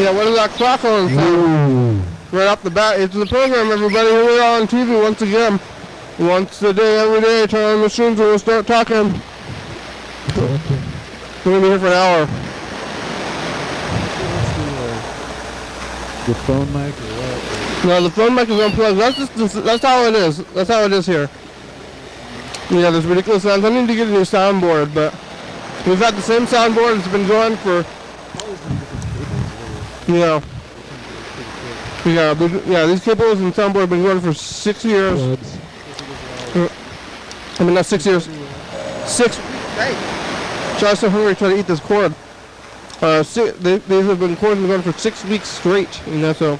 Yeah, what is that crackling sound? Right off the bat. It's the program, everybody. Here we are on TV once again. Once a day, every day, turn on the machines and we'll start talking. We're going to be here for an hour. The phone mic or what? No, the phone mic is unplugged. That's how it is. That's how it is here. Yeah, there's ridiculous sounds. I need to get a new soundboard, but we've had the same soundboard. It's been going for, these cables and soundboard have been going for 6 years. I mean, not 6 years. Hey, Josh's so hungry trying to eat this cord. These have been cords going for 6 weeks straight, so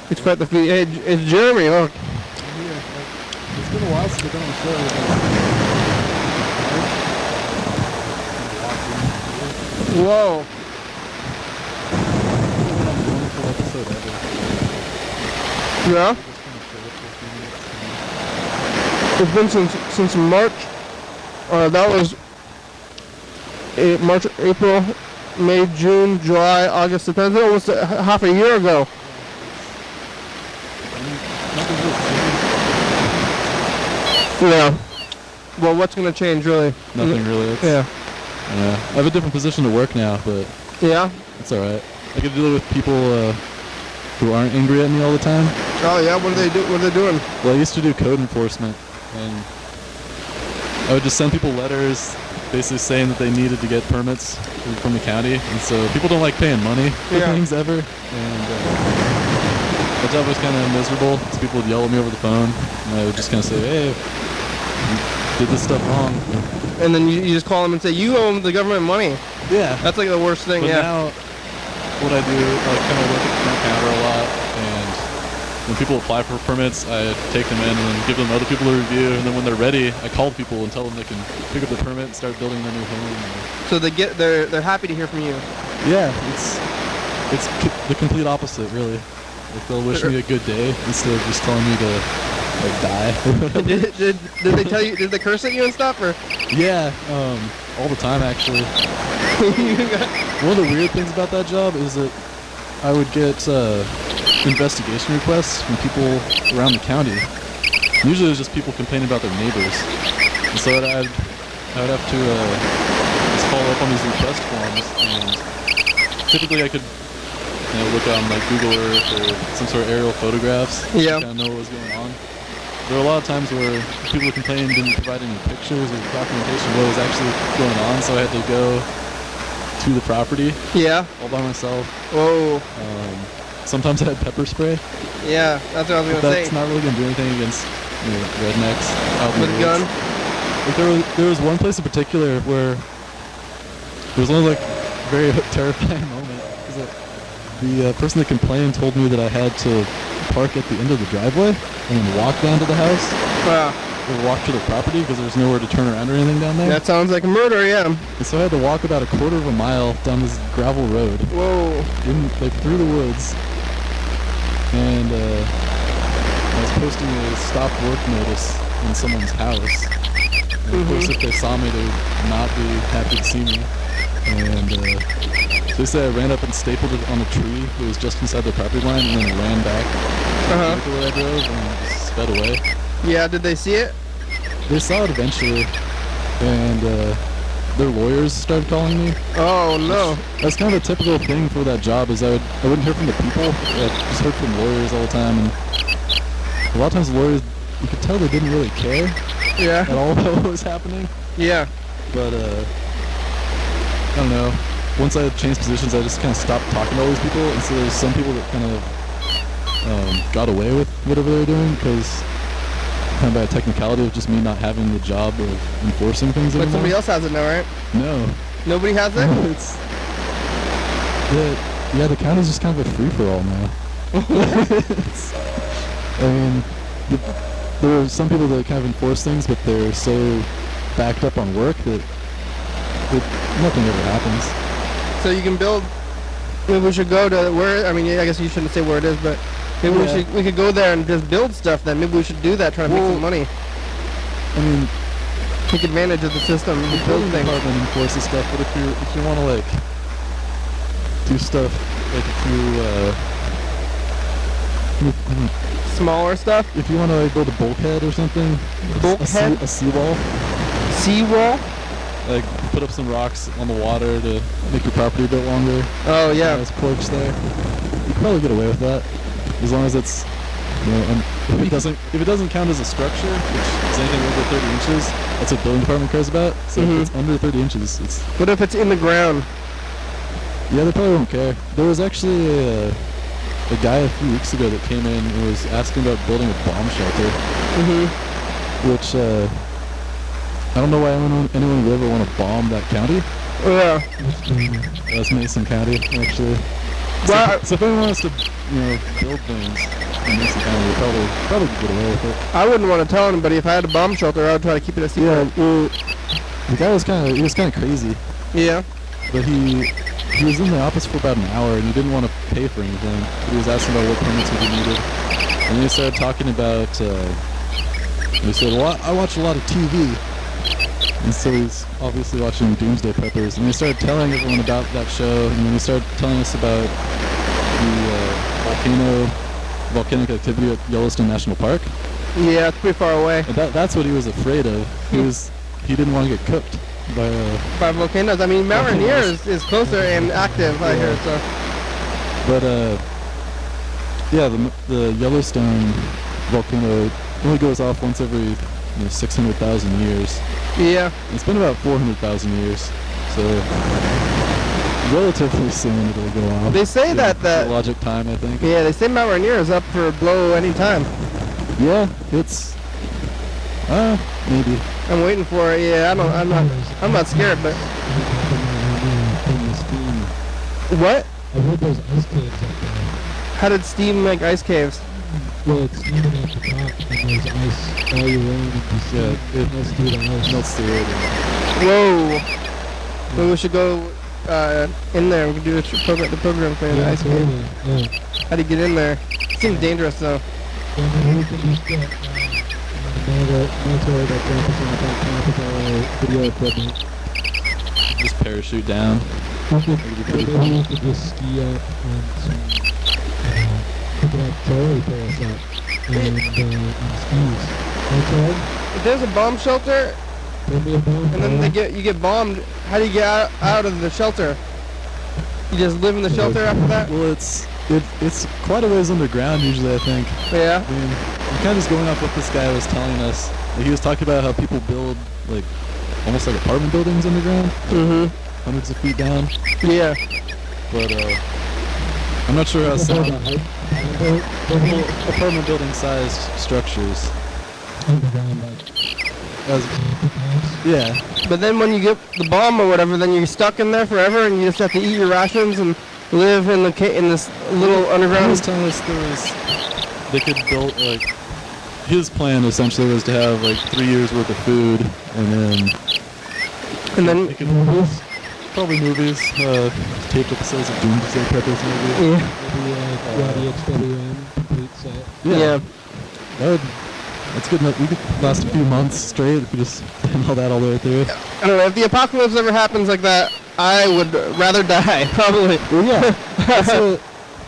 it's quite the feat. Hey, it's Jeremy, look. Yeah, it's been a while since we've been on the show. Whoa. Yeah? It's been since March. That was March, April, May, June, July, August, September. Almost half a year ago. Yeah. Well, what's going to change, really? Nothing really. Yeah. I have a different position to work now, but yeah, it's all right. I get to deal with people who aren't angry at me all the time. Oh yeah, what do they do? What are they doing? Well, I used to do code enforcement, and I would just send people letters basically saying that they needed to get permits from the county, and so people don't like paying money for things ever, and my job was kind of miserable because people would yell at me over the phone, and I would just kind of say, hey, you did this stuff wrong. And then you just call them and say, you owe the government money. Yeah. That's like the worst thing, but now, what I do, I kind of look at the counter a lot, and when people apply for permits, I take them in and then give them other people to review, and then when they're ready, I call people and tell them they can pick up their permit and start building their new home. So they're happy to hear from you. Yeah, it's the complete opposite, really. Like, they'll wish me a good day instead of just telling me to die. did they tell you? Did they curse at you and stuff, or? Yeah, all the time actually. One of the weird things about that job is that I would get investigation requests from people around the county. Usually it was just people complaining about their neighbors, and so I would have to just follow up on these request forms, and typically I could look on like Google Earth or some sort of aerial photographs to kind of know what was going on. There were a lot of times where people complaining didn't provide any pictures or documentation of what was actually going on, so I had to go to the property all by myself. Whoa. Sometimes I had pepper spray. Yeah, that's what I was going to say. That's not really going to do anything against rednecks out in the woods. With a gun? Like there was one place in particular where there was one like very terrifying moment. The person that complained told me that I had to park at the end of the driveway and then walk down to the house. Wow. Or walk to the property because there's nowhere to turn around or anything down there. That sounds like a murder, yeah. And so I had to walk about a quarter of a mile down this gravel road. Whoa. Through the woods. And I was posting a stop work notice in someone's house. And of course if they saw me they would not be happy to see me. And so they said I ran up and stapled it on a tree that was just inside the property line and then ran back to the vehicle that I drove and just sped away. Yeah, did they see it? They saw it eventually, and their lawyers started calling me. Oh no! That's kind of a typical thing for that job. Is I wouldn't hear from the people. I just heard from lawyers all the time, and a lot of times the lawyers, you could tell they didn't really care. Yeah. At all about what was happening. Yeah. But I don't know. Once I changed positions, I just kind of stopped talking to all these people, and so there's some people that kind of got away with whatever they were doing because. Kind of by a technicality of just me not having the job of enforcing things anymore. But somebody else has it now, right? No. Nobody has it? No, the county's just kind of a free-for-all now. I mean, there are some people that kind of enforce things, but they're so backed up on work that nothing ever happens. So you can build, maybe we should go to where, I mean, I guess you shouldn't say where it is, but maybe we could go there and just build stuff then. Maybe we should do that, try to make some money. I mean, take advantage of the system and build things. The department enforces stuff, but if you want to like do stuff like Smaller stuff? if you want to like, build a bulkhead or something, Bulkhead? a seawall, Seawall? like put up some rocks on the water to make your property a bit longer. Oh, yeah. Nice porch there. You can probably get away with that as long as it's, you know, and if it doesn't count as a structure, which is anything over 30 inches, that's what building department cares about. So if it's under 30 inches, it's. What if it's in the ground? Yeah, they probably won't care. There was actually a guy a few weeks ago that came in and was asking about building a bomb shelter, which I don't know why anyone would ever want to bomb that county. Yeah. That's Mason County, actually. Well, So if anyone wants to, you know, build things in Mason County, they probably could get away with it. I wouldn't want to tell anybody if I had a bomb shelter. I would try to keep it a secret. Yeah, well, the guy was kind of crazy. Yeah. But he was in the office for about an hour and he didn't want to pay for anything. He was asking about what permits would be needed. And then he started talking about, he said, well, I watch a lot of TV. And so he's obviously watching Doomsday Preppers. And he started telling everyone about that show. And then he started telling us about the volcanic activity at Yellowstone National Park. Yeah, it's pretty far away. And that's what he was afraid of. He didn't want to get cooked by volcanoes. I mean, Mount Rainier is closer and active, I hear, so. But yeah, the Yellowstone volcano only goes off once every 600,000 years. Yeah. It's been about 400,000 years, so relatively soon it'll go off. They say that geologic time, I think. Yeah, they say Mount Rainier is up for a blow any time. Yeah, it's maybe. I'm waiting for it. Yeah, I'm not scared, but. What? I heard there's ice caves up there. How did steam make ice caves? Well, it's steaming at the top, and there's ice all year round, and the steam melts through the ice. Melts through it. Whoa! Well, we should go in there. We can do the program for the ice cave. Yeah. How do you get in there? Seems dangerous though. Yeah, we can just get military that campus on top of our video equipment. Just parachute down. We could just ski up on some, we could have Charlie pull us up and skis. Right, Charlie? If there's a bomb shelter, and then you get bombed, how do you get out of the shelter? You just live in the shelter after that? Well, it's quite a ways underground usually, I think. Yeah. I mean, I'm kind of just going off what this guy was telling us. He was talking about how people build like almost like apartment buildings underground. Hundreds of feet down. Yeah. But I'm not sure how sound. Apartment building sized structures. Underground, yeah. But then when you get the bomb or whatever, then you're stuck in there forever, and you just have to eat your rations and live in this little underground. He was telling us they could build like his plan essentially was to have like 3 years worth of food, and then they could probably movies, taped episodes of Doomsday Preppers maybe. Yeah. Maybe YDHWM complete set. Yeah. That's good enough. We could last a few months straight if we just did all that all the way through. I don't know, if the apocalypse ever happens like that, I would rather die, probably. Well, yeah. That's what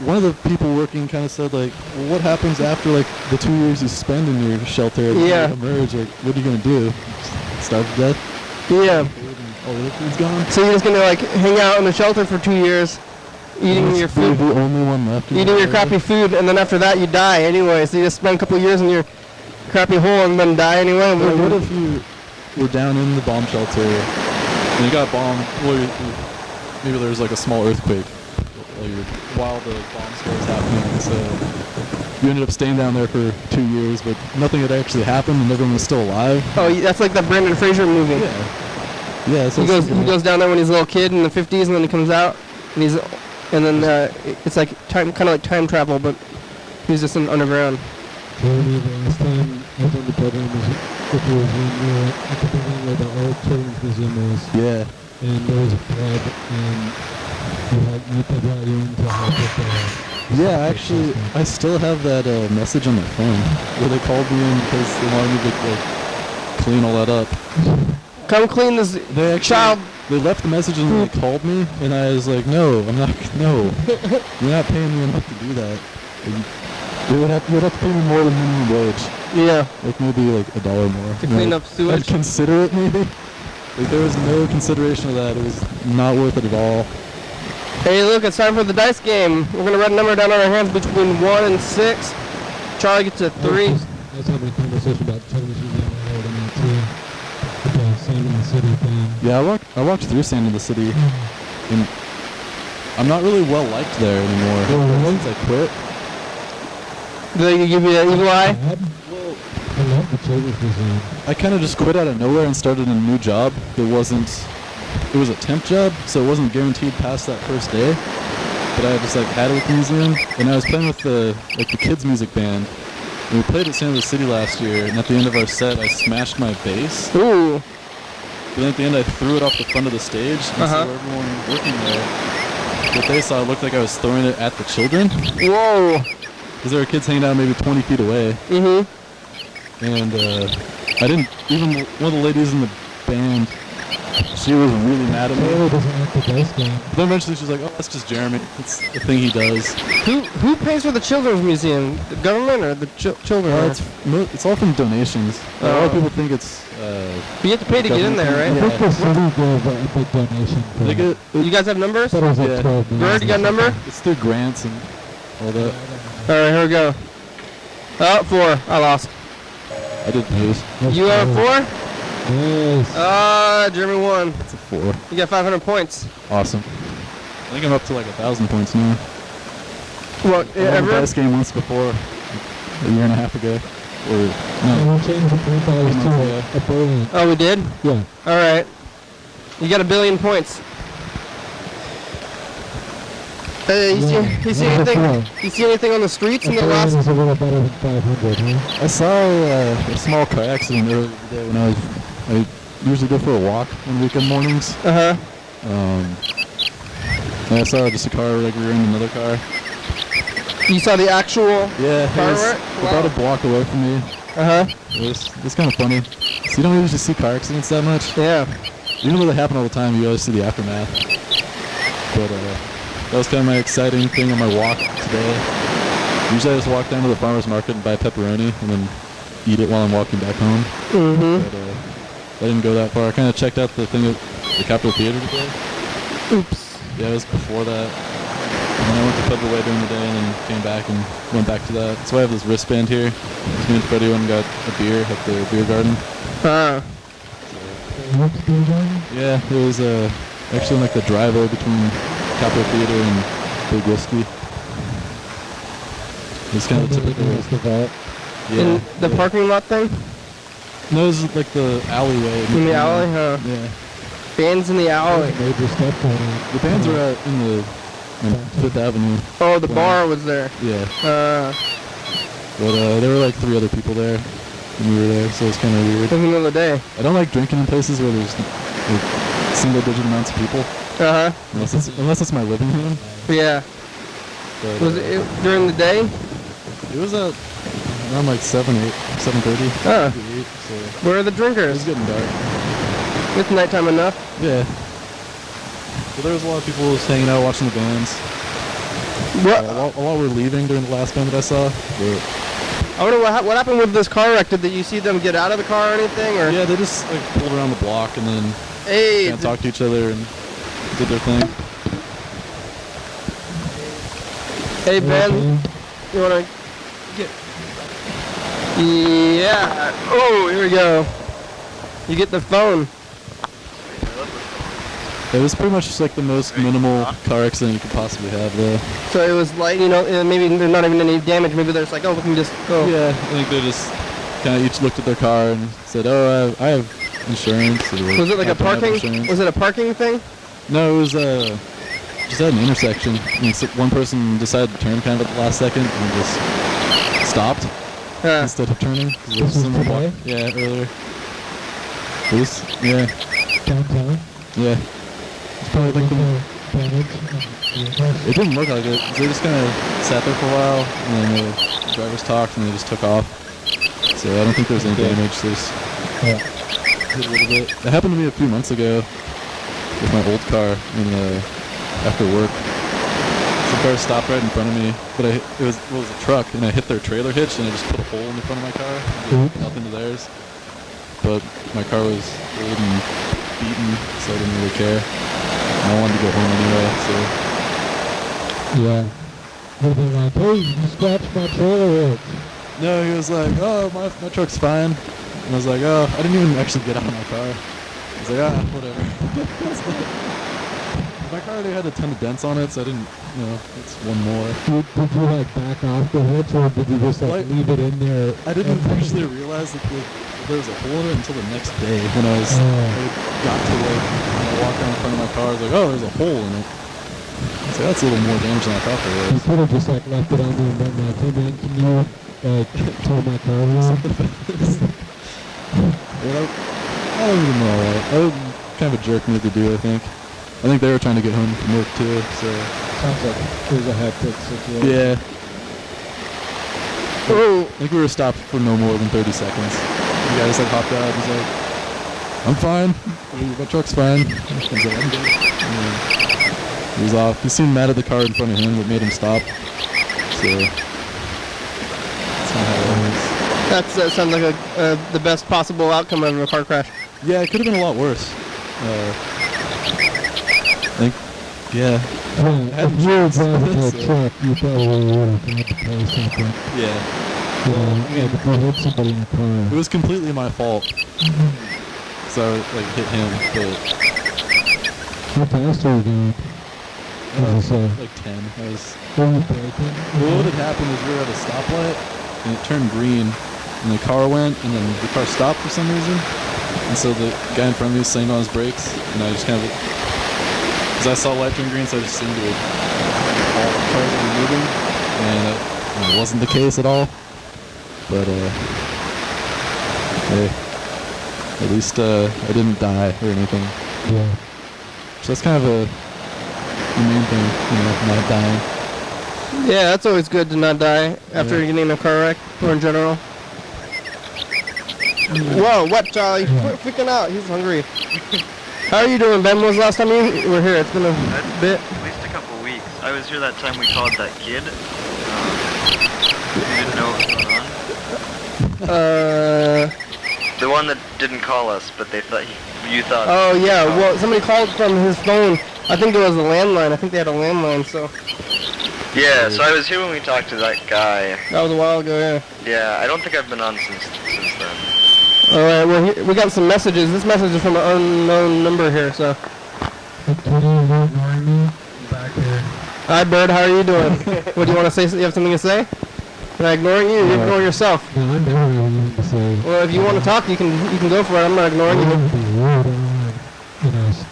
one of the people working kind of said, like, well, what happens after, like, the 2 years you spend in your shelter and you emerge? Like, what are you going to do? Starve to death? Yeah. All the food's gone? So you're just going to, like, hang out in the shelter for 2 years, eating your food. The only one left. Eating your crappy food, and then after that you die anyway, so you just spend a couple of years in your crappy hole and then die anyway. What if you were down in the bomb shelter and you got bombed? Well, maybe there was like a small earthquake while the bomb scare was happening, so you ended up staying down there for 2 years, but nothing had actually happened and everyone was still alive. Oh, that's like the Brendan Fraser movie. Yeah. He goes down there when he's a little kid in the 50s, and then he comes out and then it's like kind of like time travel, but he's just in underground. The last time I was on the program was at the building where the old children's museum is. Yeah. And there was a flood, and they brought you in to help with the... Yeah, actually, I still have that message on my phone where they called me in because they wanted me to clean all that up. Come clean this they left the message and they called me, and I was like, no, I'm not. No, you're not paying me enough to do that. You would have to pay me more than minimum wage. Yeah. Like maybe like $1 more. To clean up sewage? I'd consider it maybe. Like there was no consideration of that. It was not worth it at all. Hey, look, it's time for the dice game. We're going to write a number down on our hands between 1 and 6. Charlie gets a 3. I was having a conversation about television the other night too. The Sand in the City thing. Yeah, I walked through Sand in the City, and I'm not really well liked there anymore. Since I quit. Do they give you an evil eye? Well, I love the children's museum. I kind of just quit out of nowhere and started a new job. It was a temp job, so it wasn't guaranteed past that first day. But I just like had it with the museum, and I was playing with the kids music band. And we played at Sand in the City last year, and at the end of our set, I smashed my bass. Ooh. But then at the end, I threw it off the front of the stage, and so everyone working there, what they saw, it looked like I was throwing it at the children. Whoa. Because there were kids hanging out maybe 20 feet away. Mm-hmm. And I didn't, even one of the ladies in the band, she was really mad at me. Taylor doesn't like the dice game. But then eventually she's like, oh, that's just Jeremy. It's the thing he does. Who pays for the children's museum? The government or the children? It's all from donations. A lot of people think it's... But you have to pay to get in there, right? I think the city gave a big donation. They get, You guys have numbers? That was like Yeah. 12 Berd, you got a number? it's through grants and all that. All right, here we go. Oh, 4. I lost. I did lose. You have 4? Yes. Jeremy won. It's a 4. You got 500 points. Awesome. I think I'm up to like 1,000 points now. What, I won a ever? dice game once before, a year and a half ago. Or, And no. we changed the $3 to a billion. Oh, we did? Yeah. All right. You got 1 billion points. You see anything? You see anything on the streets in the last? is a little better than 500, huh? I saw a small car accident earlier today when I usually go for a walk on weekend mornings. And And I saw just a car like rear-ended another car. you saw the actual? Yeah, it Car was wreck? about a block away from me. It was kind of funny. So you don't usually see car accidents that much. Yeah. Even though they happen all the time, you always see the aftermath. But that was kind of my exciting thing on my walk today. Usually I just walk down to the farmer's market and buy pepperoni and then eat it while I'm walking back home. Mm-hmm. But I didn't go that far. I kind of checked out the thing at the Capitol Theater today. Oops. Yeah, it was before that. And then I went to Federal during the day and then came back and went back to that. So I have this wristband here. Me and Freddie went and got a beer at the beer garden. Yeah, it was actually like the driveway between Capitol Theater and Big Whiskey. It's kind of typical. In the parking lot thing? No, it was like the alleyway. In the alley, huh? Yeah. Bands in the alley. Major stuff going on. The bands were out in the Fifth Avenue. Oh, the bar was there. Yeah. It But there were like 3 other people there when we were there, so it was kind of weird. was another day. I don't like drinking in places where there's like single-digit amounts of people, unless it's my living room. Yeah. But, Was it during the day? It was around like 7:30. Huh. 8, so Where are the it drinkers? was getting dark. It's nighttime enough. Yeah. But there was a lot of people just hanging out watching the bands. While we were leaving during the last band that I saw. But I wonder what happened with this car wreck. Did you see them get out of the car or anything? Or yeah, they just like pulled around the block and then hey, kind of talked to each other and did their thing. hey Ben, you wanna get? Yeah. Oh, here we go. You get the phone. It was pretty much just like the most minimal car accident you could possibly have though. So it was like, maybe there's not even any damage. Maybe there's like, oh, we can just go. Yeah, I think they just kind of each looked at their car and said, oh, I have insurance. Was it like a parking? Was it a parking thing? No, it was just at an intersection. And so one person decided to turn kind of at the last second and just stopped instead of turning. This was today? Yeah, earlier. It was, yeah. Downtown? Yeah. It's probably like the... damage. It didn't look like it. They just kind of sat there for a while, and then the drivers talked, and they just took off. So I don't think there was any damage. They just hit a little bit. It happened to me a few months ago. with my old car after work. Some car stopped right in front of me, but it was a truck, and I hit their trailer hitch, and I just put a hole in the front of my car, up into theirs. But my car was old and beaten, so I didn't really care. And I wanted to go home anyway, so. Yeah. They'd be like, hey, you scratched my trailer hitch. No, he was like, oh, my truck's fine. And I was like, oh, I didn't even actually get out of my car. I was like, whatever. My car already had a ton of dents on it, so I didn't, it's one more. Did you like back off the hitch, or did you just like leave it in there? I didn't actually realize that there was a hole in it until the next day when I got to work. And I walked down in front of my car, I was like, oh, there's a hole in it. So that's a little more damage than I thought there was. You could have just like left it on there and been like, hey man, can you tow my car around? I don't even know. That was kind of a jerk move to do, I think. I think they were trying to get home from work too, so. Sounds like it was a hectic situation. Yeah. I think we were stopped for no more than 30 seconds. The guy just like hopped out and was like, I'm fine. My truck's fine. I was like, I'm good. He was off. He seemed mad at the car in front of him that made him stop. So, that's kind of how it was. That sounds like the best possible outcome of a car crash. Yeah, it could have been a lot worse. I think, yeah. If you were driving a truck, you probably would have had to pay something. Yeah. Like if you hit somebody in a car. It was completely my fault. So I hit him, but. How fast are you going? Like 10. I was. Were you braking? Well, what had happened is we were at a stoplight, and it turned green, and the car went, and then the car stopped for some reason. And so the guy in front of me was slammed on his brakes, and I just kind of. Because I saw light turn green, so I just assumed it would, all the cars would be moving, and it wasn't the case at all. But hey, at least I didn't die or anything. Yeah. So that's kind of the main thing, not dying. Yeah, that's always good to not die after getting in a car wreck, or in general. Whoa, what, Charlie? Quit freaking out. He's hungry. How are you doing, Ben? When was the last time you were here? It's been a bit. At least a couple weeks. I was here that time we called that kid. You didn't know what was going on? The one that didn't call us, but they thought you thought. Oh yeah, well somebody called from his phone. I think it was a landline. I think they had a landline, so. Yeah, so I was here when we talked to that guy. That was a while ago, yeah. Yeah, I don't think I've been on since then. Alright, well we got some messages. This message is from an unknown number here, so. Back here. Hi Berd, how are you doing? What, do you want to say? You have something to say? Am I ignoring you? You ignore yourself. No, I never have anything to say. Well, if you want to talk, you can go for it. I'm not ignoring I you. wouldn't be rude. I don't want to,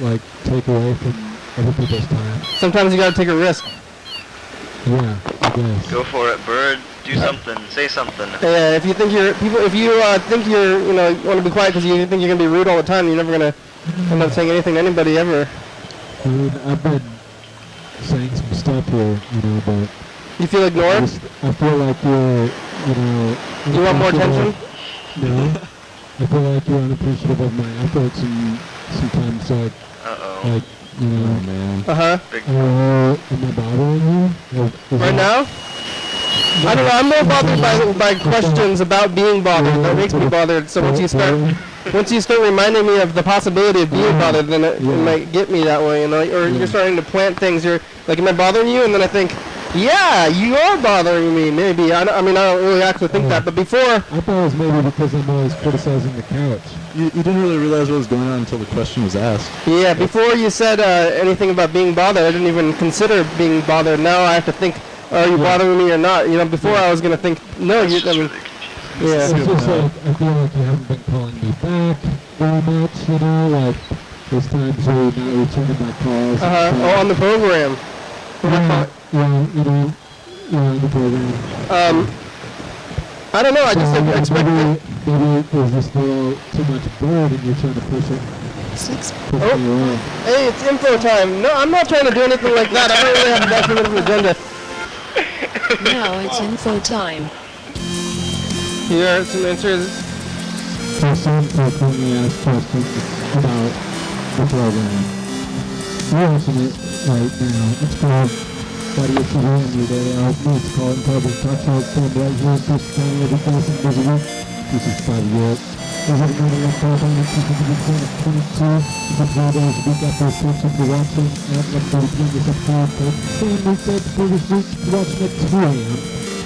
like, take away from other people's time. Sometimes you gotta take a risk. Yeah, I guess. Go for it, Berd. Do something. Say something. Yeah, if you think if you think you're, you want to be quiet because you think you're gonna be rude all the time, you're never gonna end up saying anything to anybody ever. Dude, I've been saying some stuff here, but You feel ignored? I feel like you're, You want more attention? No. I feel like you're unappreciative of my efforts, and sometimes Uh-oh. Oh man. Uh-huh. Am I bothering you? Right now? I don't know, I'm more bothered by questions about being bothered. That makes me bothered. So once you start reminding me of the possibility of being bothered, then it might get me that way, or you're starting to plant things. You're like, am I bothering you? And then I think, yeah, you are bothering me, maybe. I don't really actually think that, but before... I thought it was maybe because I'm always criticizing the couch. You didn't really realize what was going on until the question was asked. Yeah, before you said anything about being bothered, I didn't even consider being bothered. Now I have to think, are you bothering me or not? Before I was going to think, no, It's just really confusing. yeah. It's just like, I feel like you haven't been calling me back very much, like, there's times where you're not returning my calls. Oh, on the program. Yeah, on the program. I don't know, I just expect it. Maybe there's just a little too much Berd and you're trying to push it. Push me around. Hey, it's info time. No, I'm not trying to do anything like that. I don't really have that kind of an agenda. Now it's info time. Here are some answers. So some frequently asked questions about the program. watching it right now. It's called YDHWM every day. It's called Incredible Talk Show. Film right here in Thurston County every Thursday, Missouri. This is 5 years. There's a number of telephone and TCTV 22. This episode is a week after Thurston for watching at 11:30 this episode. Same week that the previous week, watching at 2 a.m.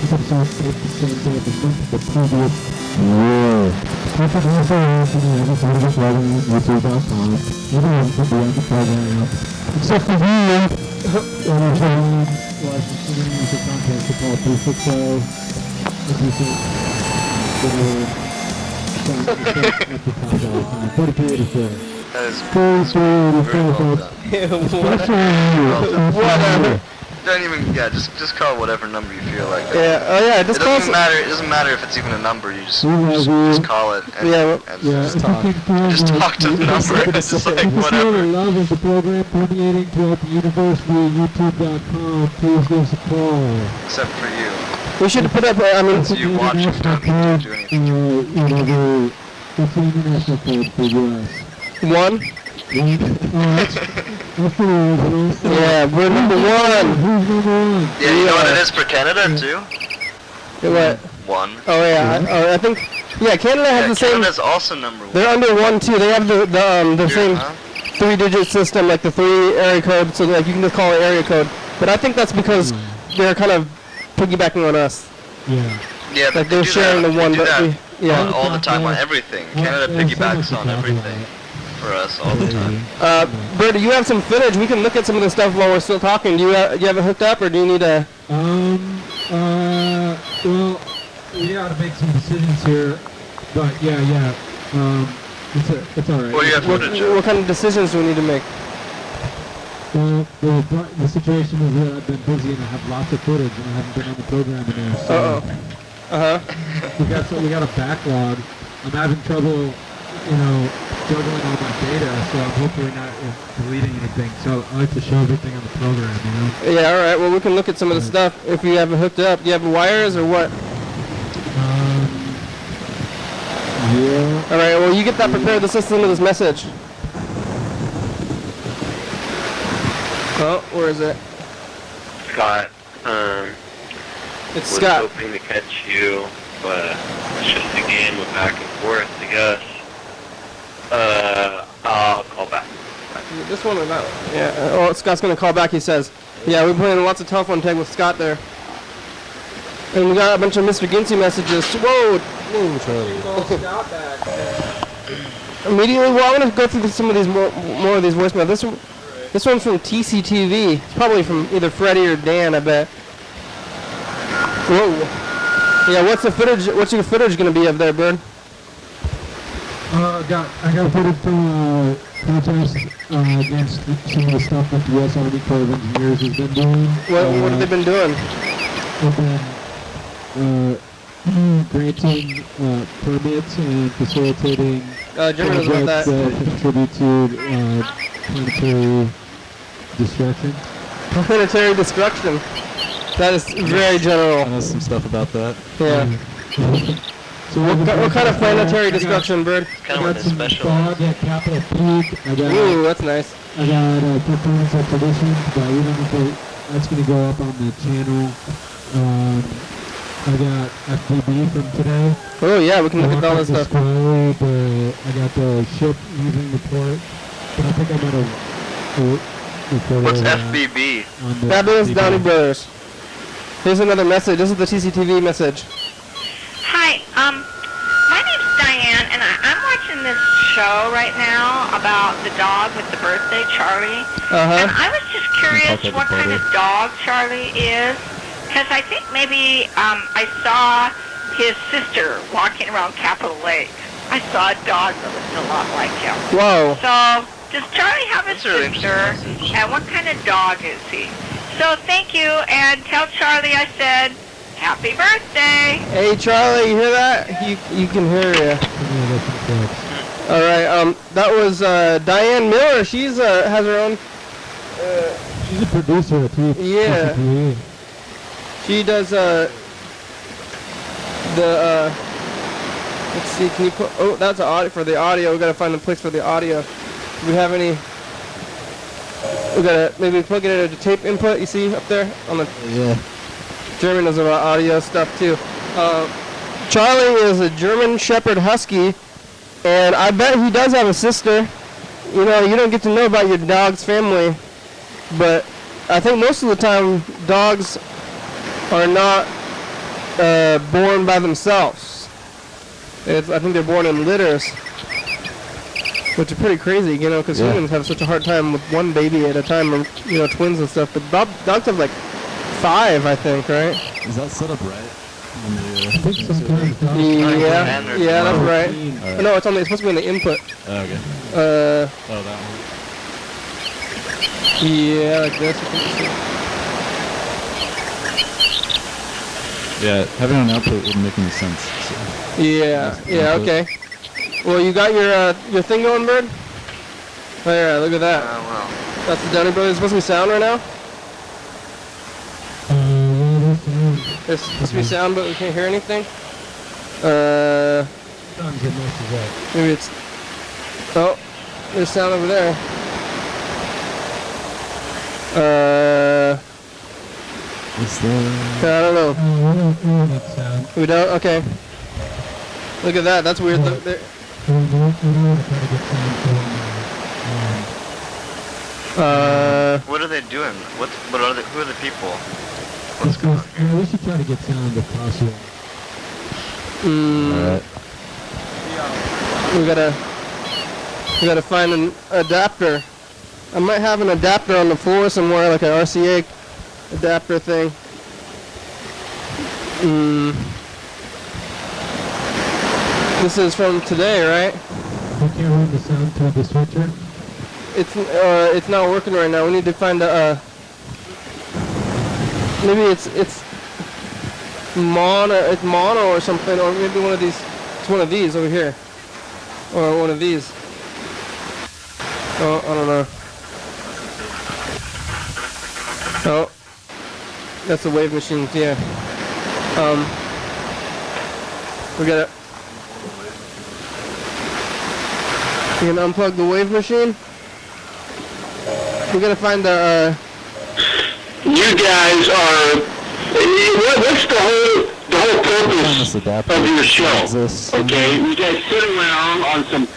This episode is the same day of the month of the previous year. Perfect also is in the episode of this writing at YouTube.com. Everyone can be on the program. Except for you, Washington, music content, football, 360, as you see, That is very well done. Whatever. Don't even, just call whatever number you feel like. Yeah, oh yeah, It just call doesn't matter. It doesn't matter if it's even a number. You just call it. And, Yeah, and Just talk. just talk to the number. It's just like whatever. love of the program permeating throughout the universe via YouTube.com. Please give us a call. Except for you. We should put up, So you watch it, don't do anything. Whatever. What's the international code for US? one. That's the original. Yeah, we're number one. Who's number one? Yeah, you know what it is for Canada too? What? One. Oh yeah, I think, yeah, Canada has Yeah, the same, Canada's also number one. they're under one too. They have the same Huh? 3-digit system, like the 3 area code, so like you can just call it area code. But I think that's because they're kind of piggybacking on us. Yeah. Yeah, but Like they they're do sharing that. the one, They do but that we, yeah. all the time on everything. Canada piggybacks on everything for us all the time. Berd, you have some footage. We can look at some of the stuff while we're still talking. Do you have it hooked up, or do you need a? Well, we gotta make some decisions here, but yeah, it's alright. What do you have footage of? What kind of decisions do we need to make? Well, the situation is that I've been busy and I have lots of footage and I haven't been on the program in there, so we got a backlog. I'm having trouble, juggling all my data, so I'm hopefully not deleting anything. So I like to show everything on the program, Yeah, all right. Well, we can look at some of the stuff if you have it hooked up. Do you have wires or what? Yeah. All right. Well, you get that prepared. Let's listen to this message. Oh, where is it? Scott, It's was Scott. hoping to catch you, but it's just a game of back and forth, I guess. I'll call back. This one or that one? Yeah. Oh, Scott's gonna call back. He says. Yeah, we're playing lots of telephone tag with Scott there. And we got a bunch of Mr. Ginty messages. Whoa, Charlie. Immediately, well, I'm gonna go through some of these more of these voicemails. This one's from TCTV. It's probably from either Freddie or Dan, I bet. Whoa. Yeah, what's the footage? What's your footage gonna be of there, Berd? I got footage from protest against some of the stuff that the U.S. Army Corps of Engineers has been doing. What have they been doing? They've been granting permits and facilitating Jimmy knows about projects that contribute to planetary destruction. Planetary destruction. That is very I general. know some stuff about that. Yeah. So What kind of planetary destruction, Berd? Kind of I what got they some specialize. fog at Capitol Peak. Ooh, that's nice. I got performance of traditions, but we don't know if that's going to go up on the channel. I got FDB from today. Oh yeah, we can look at all this the stuff. Squally, I got the ship leaving the port, but I think I might have recorded What's that FBB? on the Fabulous FDB. Downey Brothers. Here's another message. This is the TCTV message. Hi, my name's Diane, and I'm watching this show right now about the dog with the birthday, Charlie. And I was just curious what kind of dog Charlie is, because I think maybe I saw his sister walking around Capitol Lake. I saw a dog that looked a lot like him. Whoa. So, does Charlie have a That's a really sister, interesting message. and what kind of dog is he? So, thank you, and tell Charlie I said, happy birthday! Hey Charlie, you hear that? You can hear you. All right. That was Diane Miller. She's has her own. She's a producer at Yeah. TCTV. She does let's see, can you put, oh, that's an audio for the audio. We gotta find a place for the audio. Do we have any? We gotta maybe plug it into tape input. You see up there on the. Yeah. Jeremy knows about audio stuff too. Charlie is a German Shepherd Husky, and I bet he does have a sister. You know, you don't get to know about your dog's family, but I think most of the time dogs are not born by themselves. I think they're born in litters, which is pretty crazy, you know, because humans have such a hard time with one baby at a time, or, you know, twins and stuff. But dogs have like 5, I think, right? Is that set up right? Yeah, that's right. No, it's supposed to be in the input. Oh, okay. That one. Yeah, like this. Yeah, having an output wouldn't make any sense. So. Yeah, okay. Well, you got your thing going, Berd? Oh yeah, look at that. Well. That's the Downey Brothers. It's supposed to be sound right now? It's supposed to be sound, but we can't hear anything? Maybe it's... Oh, there's sound over there. Is there... I don't know. We don't? Okay. Look at that. That's weird. What are they doing? Who are the people? What's going on? We should try to get sound if possible. Alright. We gotta find an adapter. I might have an adapter on the floor somewhere, like an RCA adapter thing. This is from today, right? We can't run the sound through the switcher. It's not working right now. We need to find a maybe it's mono or something, or maybe one of these. It's one of these over here, or one of these. Oh, I don't know. Oh, that's the wave machine. Yeah. We gotta. You can unplug the wave machine. We gotta find the. You guys are. What's the whole purpose of your show? Okay, you guys sit around on some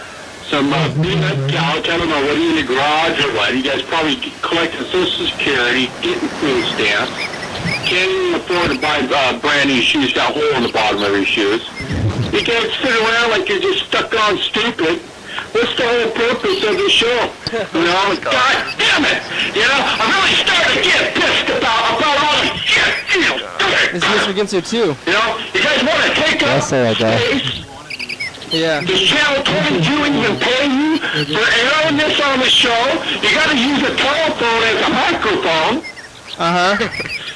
peanut couch. I don't know, what are you in the garage or what? You guys probably collecting Social Security, getting food stamps. Can't even afford to buy brand new shoes. Got a hole in the bottom of your shoes. You guys sit around like you're just stuck on stupid. What's the whole purpose of the show? You know, God damn it! You know, I'm really starting to get pissed about all the shit. This is Mr. Ginsu too. You know, you guys want to take up space? Yeah. Does Channel 22 even pay you for airing this on the show? You got to use a telephone as a microphone.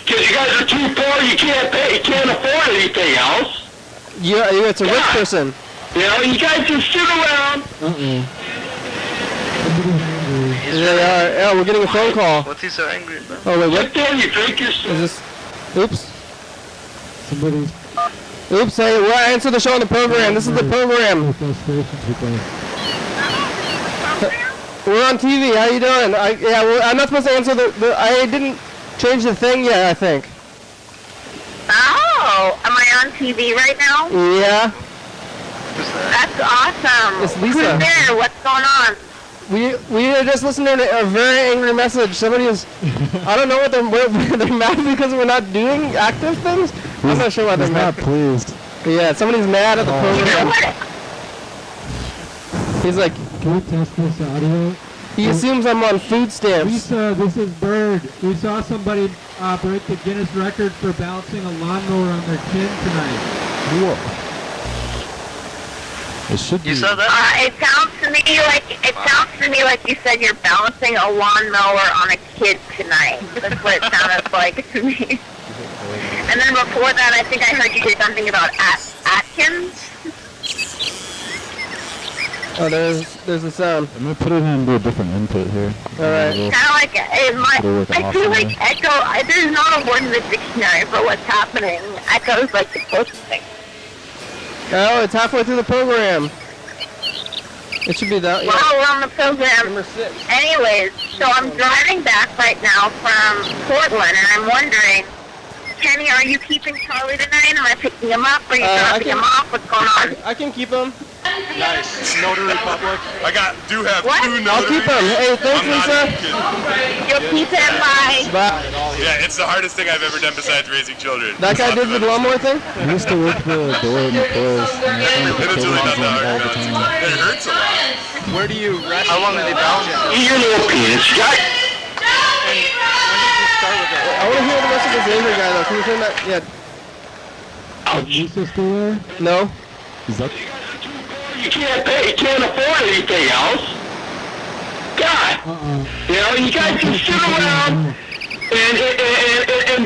Because you guys are too poor, you can't afford anything else. Yeah, it's a rich person. You know, you guys just sit around. Yeah, we're getting a phone call. What's he so angry about? Oh wait, what? Sit there, you drink your soup. Is this? Oops. Oops. Hey, we'll answer the show on the program. This is the program. We're on TV. How you doing? I'm not supposed to answer the. I didn't change the thing yet, I think. Oh, am I on TV right now? Yeah. That's awesome. It's Lisa. Who's there? What's going on? We are just listening to a very angry message. Somebody is, I don't know what they're mad because we're not doing active things. I'm not sure why they're mad. Not pleased. Yeah, somebody's mad at the program. He's like, can we test this audio? He assumes I'm on food stamps. Lisa, this is Berd. We saw somebody break the Guinness record for balancing a lawnmower on their chin tonight. Whoa. It should be. You saw that? It sounds to me like you said you're balancing a lawnmower on a kid tonight. That's what it sounded like to me. And then before that, I think I heard you say something about Atkins. Oh, there's the sound. I'm gonna put it into a different input here. All right. Kind of like I feel like echo. There's not a word in the dictionary for what's happening. Echo is like the closest thing. Oh, it's halfway through the program. It should be that. Yeah. Well, we're on the program. Number 6. Anyways, so I'm driving back right now from Portland, and I'm wondering, Kenny, are you keeping Charlie tonight? Am I picking him up? Are you dropping him off? What's going on? I can keep him. Nice. Notary public. I do have What? 2 notaries. I'll keep him. Hey, thanks, Lisa. You'll keep him by... Bye. Yeah, it's the hardest thing I've ever done besides raising children. That guy did the lawnmower thing? I used to work the door in the forest. And It's really not that all hard. the time. It hurts a lot. Where do you rest? How long did they balance? Eat your little penis. When did you start with that? I want to hear the rest of this Xavier guy, though. Can you turn that? Yeah. Is Lisa still there? No? Is that... You can't pay. You can't afford anything else. God. You know, you guys can sit around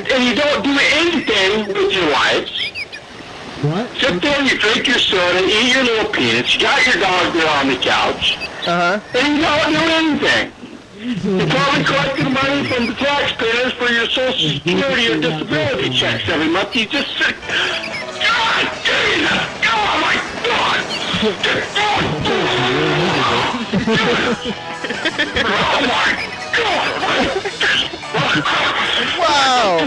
and you don't do anything with your lives. What? Sit there, you drink your soda, eat your little peanuts, you got your dog there on the couch, Uh-huh. and you don't do anything. You're probably collecting money from the taxpayers for your Social Security or disability checks every month. You just sit... God damn! Oh my God! Oh my God! Wow!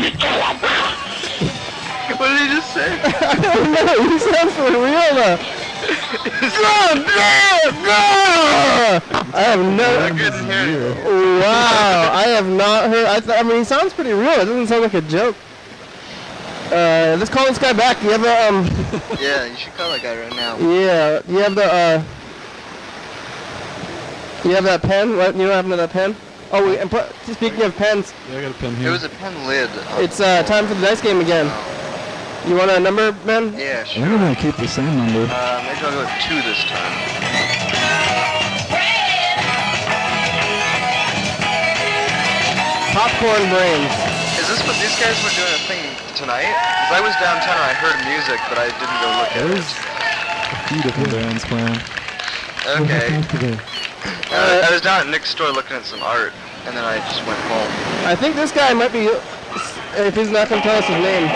What did he just say? I don't know. He sounds for real, though. I have no... I couldn't hear you. Wow, I have not heard... I mean, he sounds pretty real. It doesn't sound like a joke. Let's call this guy back. You have the, Yeah, you should call that guy right now. Yeah, you have the, you have that pen? What? You don't happen to that pen? Oh, and speaking of pens... Yeah, I got a pen It here. was a pen lid. It's, time for the dice game again. You want a number, Ben? Yeah, sure. I'm gonna keep the same number. Maybe I'll go with 2 this time. Popcorn brains. Is this what these guys were doing a thing tonight? Because I was downtown and I heard music, but I didn't go look at There's it. a few different bands playing. Okay. I was down at Nick's store looking at some art, and then I just went home. I think this guy might be, if he's not going to tell us his name,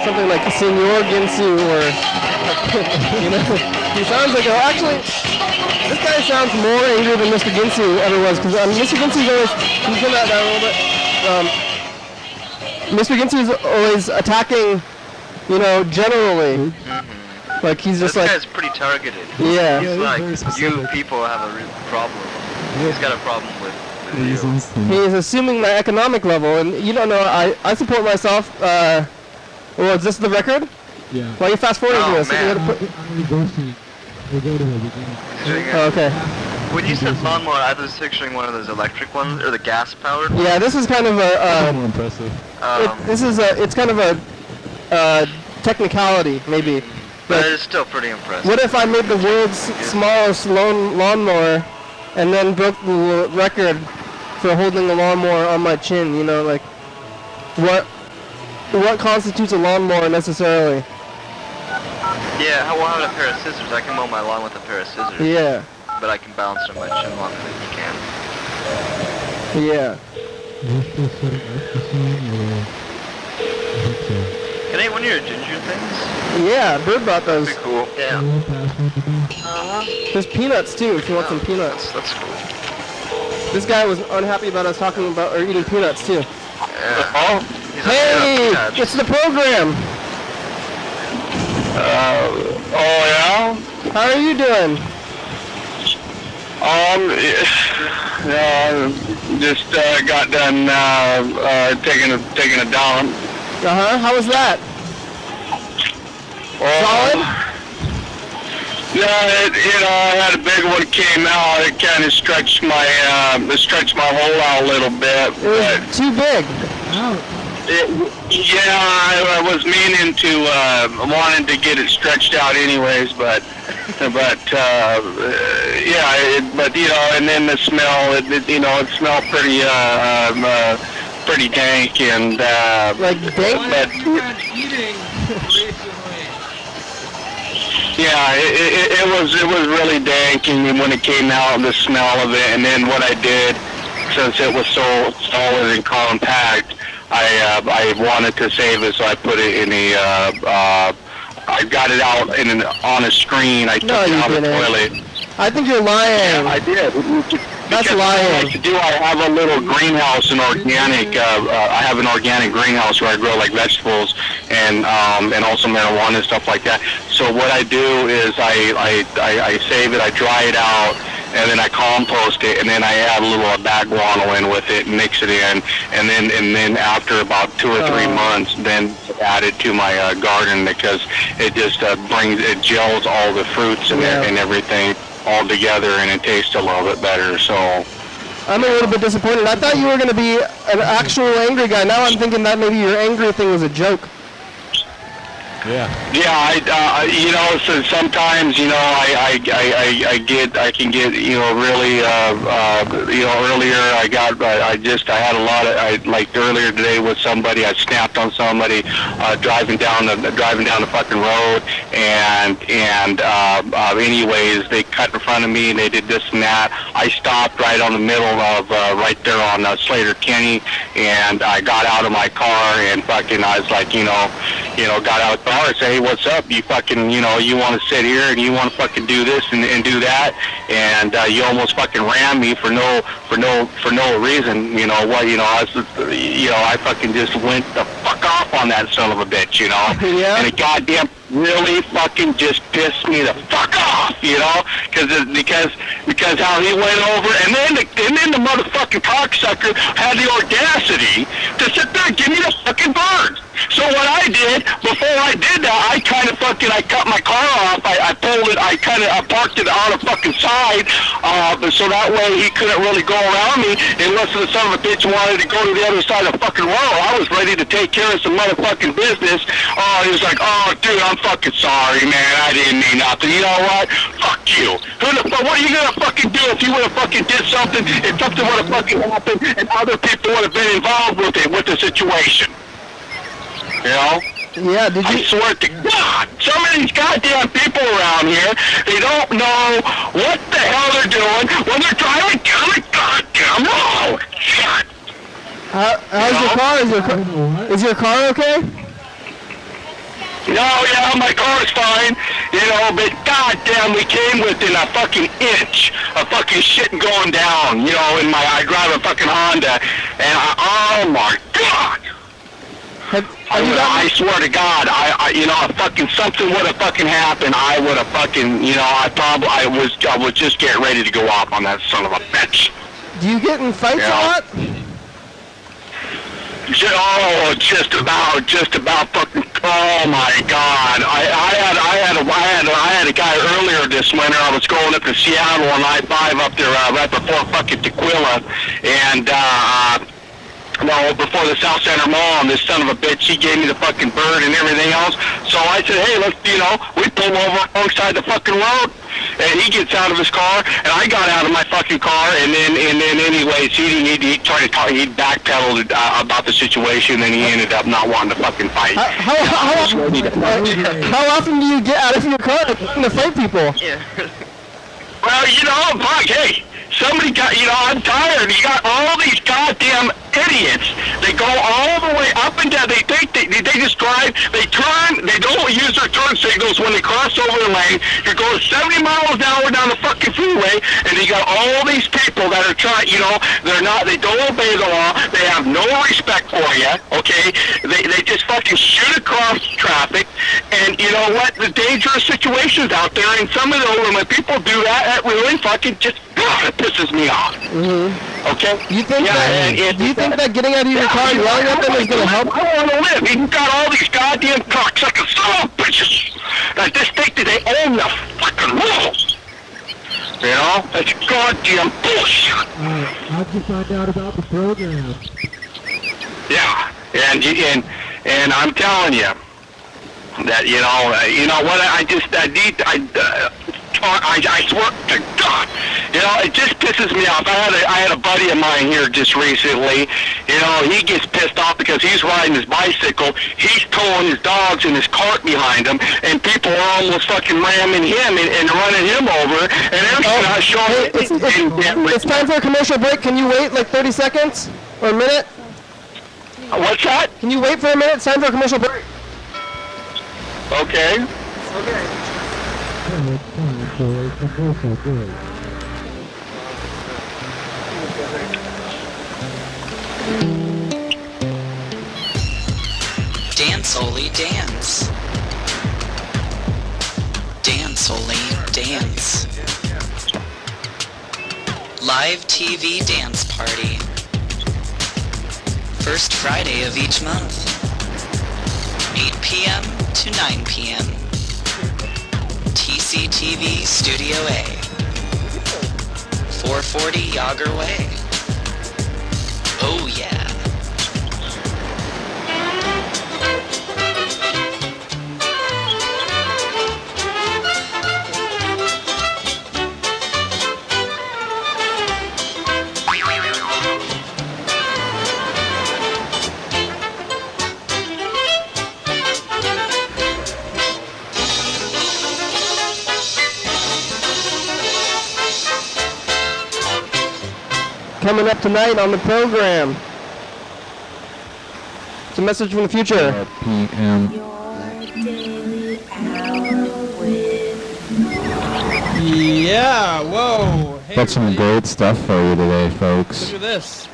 something like Senor Ginsu or, you know, he sounds like, actually, this guy sounds more angry than Mr. Ginsu ever was, because Mr. Ginsu's always, can you turn that down a little bit? Mr. Ginsu's always attacking, you know, generally. Like, he's just This like, guy's pretty targeted. yeah. It's very like, you specific. people have a real problem. He's got a problem with you. Reasons. He's assuming my economic level, and you don't know, I support myself, well, is this the record? Yeah. Why are you fast forwarding Oh, this? You man. gotta put- I'm reversing. We'll go to the beginning. Oh, okay. When you said lawnmower, I was picturing one of those electric ones, or the gas-powered ones. Yeah, this is kind of More impressive. it's kind of a technicality, maybe. But it is still pretty impressive. What if I made the world's smallest lawnmower and then broke the record for holding a lawnmower on my chin, you know, like, what constitutes a lawnmower necessarily? Yeah, how about a pair of scissors? I can mow my lawn with a pair of scissors. Yeah, But I can bounce on my chin longer than you can. yeah. We're still setting up the scene, or... I think so. Can I one of your ginger things? Yeah, Berd bought those. Pretty cool. Yeah. One password to be. There's peanuts too, if you want some peanuts. That's cool. This guy was unhappy about us talking about, or eating peanuts too. Yeah. He's Hey, upset. it's the program. Oh yeah? How are you doing? Just got done taking a dump. Uh-huh, how was that? Solid? Yeah, I had a big one came out. It kind of stretched my hole out a little bit. It was too big. I was meaning to, wanted to get it stretched out anyways, but and then the smell, it smelled pretty, pretty dank and, Like dank? Yeah, it was really dank, and when it came out, the smell of it, and then what I did, since it was so solid and compact, I wanted to save it, so I put it in I got it out on a screen. I took it out of the toilet. I think you're lying. Yeah, I did. That's lying. I have a little greenhouse, an organic. I have an organic greenhouse where I grow like vegetables and also marijuana and stuff like that. So what I do is I save it, I dry it out, and then I compost it, and then I add a little bag guano in with it, and mix it in, and then after about 2 or 3 months, then add it to my garden because it just it gels all the fruits and everything all together, and it tastes a little bit better. So I'm a little bit disappointed. I thought you were going to be an actual angry guy. Now I'm thinking that maybe your angry thing was a joke. Yeah, so sometimes, I can get, really, earlier I had a lot of, like earlier today with somebody, I snapped on somebody, driving down the fucking road, and anyways, they cut in front of me, and they did this and that. I stopped right on the middle of, right there on Slater Kenny, and I got out of my car, and fucking, I was like, got out of the car and say, hey, what's up? You fucking, you want to sit here and you want to fucking do this and do that, and you almost fucking rammed me for no reason. I fucking just went the fuck off on that son of a bitch, Yeah. And it goddamn really fucking just pissed me the fuck off, because how he went over, and then the motherfucking cocksucker had the audacity to sit there and give me the fucking bird. So what I did, before I did that, I cut my car off, I pulled it, I parked it on the fucking side, so that way he couldn't really go around me unless the son of a bitch wanted to go to the other side of the fucking road. I was ready to take care of some motherfucking business. He was like, oh, dude, I'm fucking sorry, man, I didn't mean nothing. You know what? Fuck you. What are you gonna fucking do if you would have fucking did something, if something would have fucking happened and other people would have been involved with it, with the situation? Yeah, did you? I swear to God, some of these goddamn people around here, they don't know what the hell they're doing when they're driving down the goddamn road. Shit. How's your car? Is your car okay? No, yeah, my car's fine, but goddamn, we came within a fucking inch of fucking shit going down, I drive a fucking Honda, and oh my God. I swear to God, if fucking something would have fucking happened, I would have fucking, I was just getting ready to go off on that son of a bitch. Do you get in fights a lot? Just about fucking. Oh my God! I had a guy earlier this winter. I was going up to Seattle on I-5 up there right before fucking Tequila, and before the South Center Mall, and this son of a bitch, he gave me the fucking bird and everything else. So I said, hey, let's, we pull over alongside the fucking road, and he gets out of his car, and I got out of my fucking car, and then anyways, he tried to talk, he backpedaled about the situation, and he ended up not wanting to fucking fight. How often do you get out of your car to fight people? Yeah. Well, fuck, hey. Somebody got, I'm tired. You got all these goddamn idiots. They go all the way up and down. They think they just drive. They turn. They don't use their turn signals when they cross over the lane. You're going 70 miles an hour down the fucking freeway, and you got all these people that are trying. They don't obey the law. They have no respect for you. Okay, they just fucking shoot across traffic. And you know what? The dangerous situations out there, and some of those when people do that, that really fucking just. God, it pisses me off. Mm-hmm. Okay? You think that getting out of your car and yelling at them is going to help? I don't want to live. You got all these goddamn cocksuckers, son of bitches, that just think that they own the fucking rules. That's goddamn bullshit. How'd you find out about the program? Yeah, and I'm telling you that, I swear to God, it just pisses me off. I had a buddy of mine here just recently. He gets pissed off because he's riding his bicycle. He's towing his dogs in his cart behind him, and people are almost fucking ramming him and running him over. And everything's not showing. It's time for a commercial break. Can you wait like 30 seconds or a minute? What's that? Can you wait for a minute? It's time for a commercial break. Okay. Okay. commercial break. Dance, Oli, dance. Dance, Oli, dance. Live TV dance party. First Friday of each month. 8 p.m. to 9 p.m. TCTV Studio A. 440 Yager Way. Oh yeah. Coming up tonight on the program. It's a message from the future. PM. Yeah, whoa. Hey, Got some great stuff for you today, folks. look at this.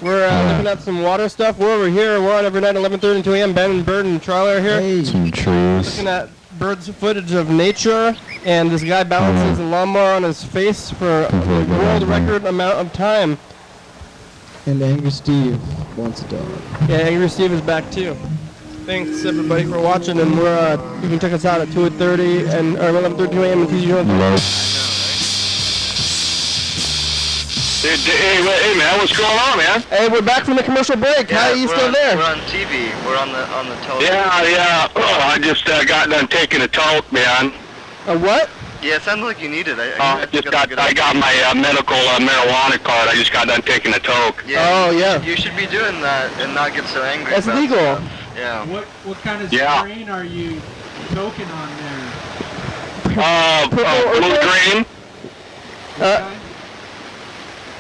We're looking at some water stuff. We're over here. We're on every night, 11:30 and 2 a.m. Ben and Berd and Charlie are here. Some trees. Looking at Berd's footage of nature, and this guy balances a lawnmower on his face for a world record amount of time. And Angry Steve wants a dog. Yeah, Angry Steve is back too. Thanks everybody for watching, and we're you can check us out at 2:30 and or 11:30 a.m. and TCTV. Hey man, what's going on, man? Hey, we're back from the commercial break. How are you still there? We're on TV. We're on the television. Yeah. Oh, I just got done taking a toke, man. A what? Yeah, it sounded like you needed it. I got my medical marijuana card. I just got done taking a toke. Yeah, oh yeah. You should be doing that and not get so angry. That's about legal. Stuff. Yeah. What kind of strain are you toking on there? Blue Dream. Okay.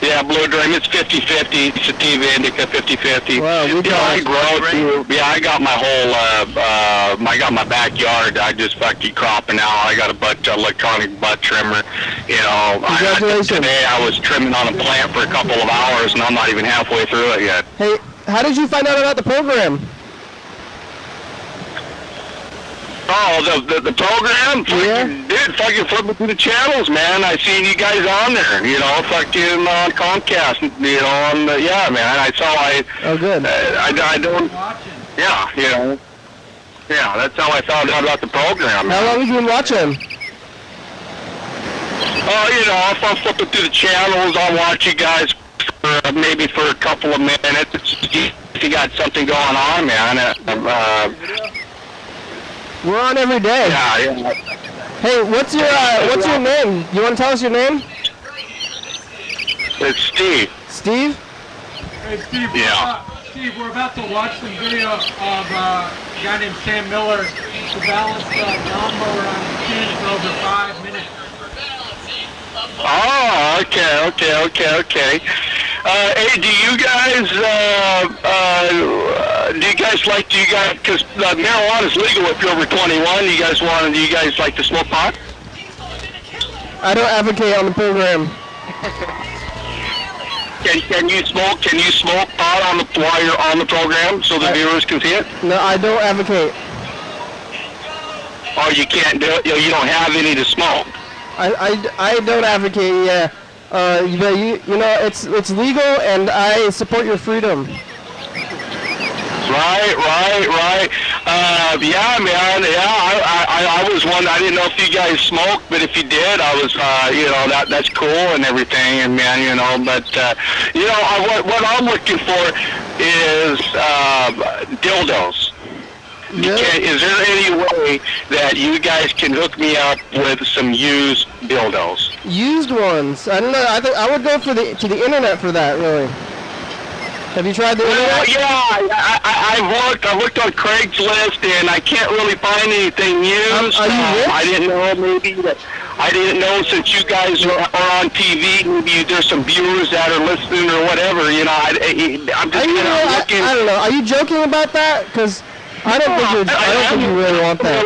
Yeah, Blue Dream. It's 50-50. Sativa Indica 50-50. Wow, I got my whole, I got my backyard. I just keep cropping out. I got a electronic butt trimmer. You know, today I was trimming on a plant for a couple of hours, and I'm not even halfway through it yet. Hey, how did you find out about the program? Oh, the program? Fucking flip me through the channels, man. I seen you guys on there, you know, fucking on Comcast, you know, yeah, man. Oh, good. I don't, yeah, you know. Yeah, that's how I found out about the program. How long have you been watching? Oh, you know, if I'm flipping through the channels, I'll watch you guys for maybe for a couple of minutes. If you got something going on, man. We're on every day. Yeah. Hey, what's your name? You want to tell us your name? It's Steve. Steve? Hey, Steve. Yeah. Steve, we're about to watch some video of a guy named Sam Miller who balanced a lawnmower on his chin for over 5 minutes. Oh, okay. Hey, do you guys because marijuana is legal if you're over 21. Do you guys like to smoke pot? I don't advocate on the program. Can you smoke pot while you're on the program so the viewers can see it? No, I don't advocate. Oh, you can't do it? You don't have any to smoke? I don't advocate, yeah. You know, it's legal, and I support your freedom. Right. Yeah, man. Yeah, I was one. I didn't know if you guys smoked, but if you did, I was, you know, that's cool and everything, and man, you know. But you know, what I'm looking for is dildos. Yeah. Is there any way that you guys can hook me up with some used dildos? Used ones? I don't know. I would go to the internet for that, really. Have you tried the internet? Yeah, I looked on Craigslist, and I can't really find anything used. Are you rich? I didn't know since you guys are on TV, maybe there's some viewers that are listening or whatever. You know, I'm just looking. I don't know. Are you joking about that? Because I don't think you really want that.